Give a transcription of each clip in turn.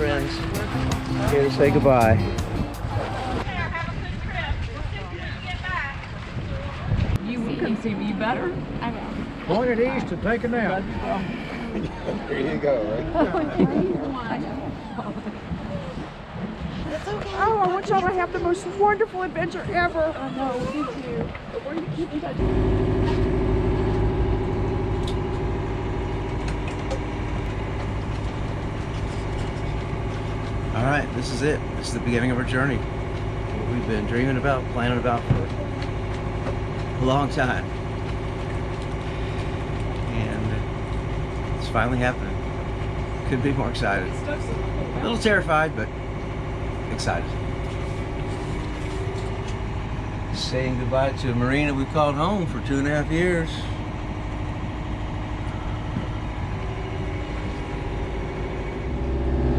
friends here to say goodbye. You can see me better. I will. Point it east and take a nap. There you go, right? It's okay. Oh, I want y'all to have the most wonderful adventure ever. I know, me too. But we're gonna keep in touch. All right, this is it. This is the beginning of our journey. What we've been dreaming about, planning about for a long time. And it's finally happening. Couldn't be more excited. A little terrified, but excited. Saying goodbye to a marina we called home for 2.5 years.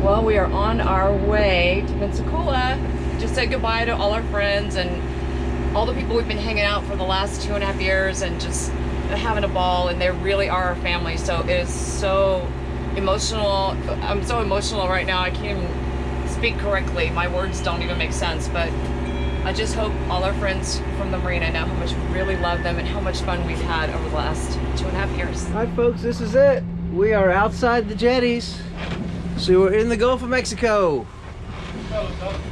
Well, we are on our way to Pensacola. Just said goodbye to all our friends and all the people we've been hanging out for the last 2.5 years and just having a ball, and they really are our family. So it is so emotional. I'm so emotional right now. I can't even speak correctly. My words don't even make sense, but I just hope all our friends from the marina know how much we really love them and how much fun we've had over the last 2.5 years. All right, folks, this is it. We are outside the jetties. So we're in the Gulf of Mexico.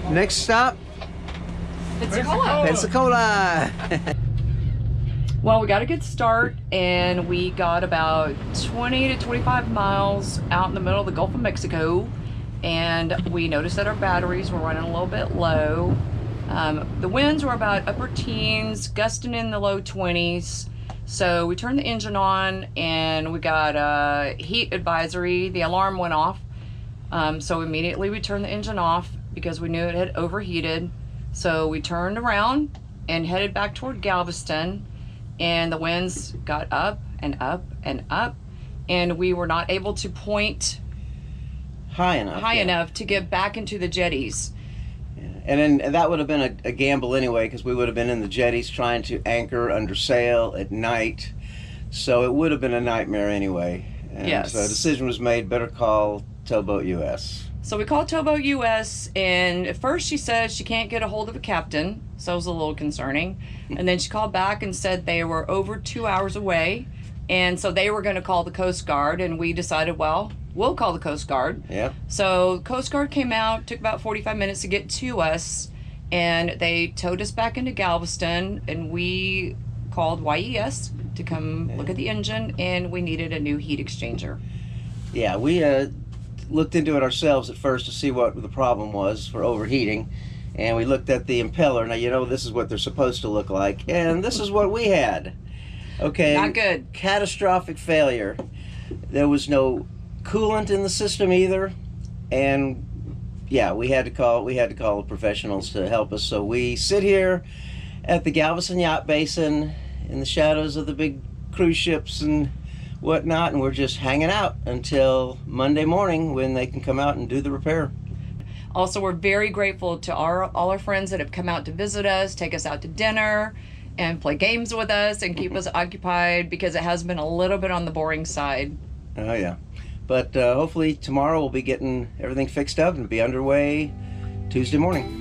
Next stop, Pensacola. Pensacola. Well, we got a good start, and we got about 20 to 25 miles out in the middle of the Gulf of Mexico, and we noticed that our batteries were running a little bit low. The winds were about upper teens, gusting in the low 20s. So we turned the engine on, and we got a heat advisory. The alarm went off. So immediately we turned the engine off because we knew it had overheated. So we turned around and headed back toward Galveston, and the winds got up and up and up, and we were not able to point high enough to get back into the jetties. And then that would have been a gamble anyway, because we would have been in the jetties trying to anchor under sail at night. So it would have been a nightmare anyway. And yes. So a decision was made, better call TowBoat US. So we called TowBoat US, and at first she said she can't get a hold of a captain, so it was a little concerning. And then she called back and said they were over 2 hours away, and so they were going to call the Coast Guard, and we decided, well, we'll call the Coast Guard. Yeah. So Coast Guard came out, took about 45 minutes to get to us, and they towed us back into Galveston, and we called YES to come look at the engine, and we needed a new heat exchanger. Yeah, we looked into it ourselves at first to see what the problem was for overheating, and we looked at the impeller. Now, you know, this is what they're supposed to look like, and this is what we had. Okay. Not good. Catastrophic failure. There was no coolant in the system either, and yeah, we had to call the professionals to help us. So we sit here at the Galveston Yacht Basin in the shadows of the big cruise ships and whatnot, and we're just hanging out until Monday morning when they can come out and do the repair. Also, we're very grateful to all our friends that have come out to visit us, take us out to dinner, and play games with us and keep us occupied, because it has been a little bit on the boring side. Oh yeah, but hopefully tomorrow we'll be getting everything fixed up and be underway Tuesday morning.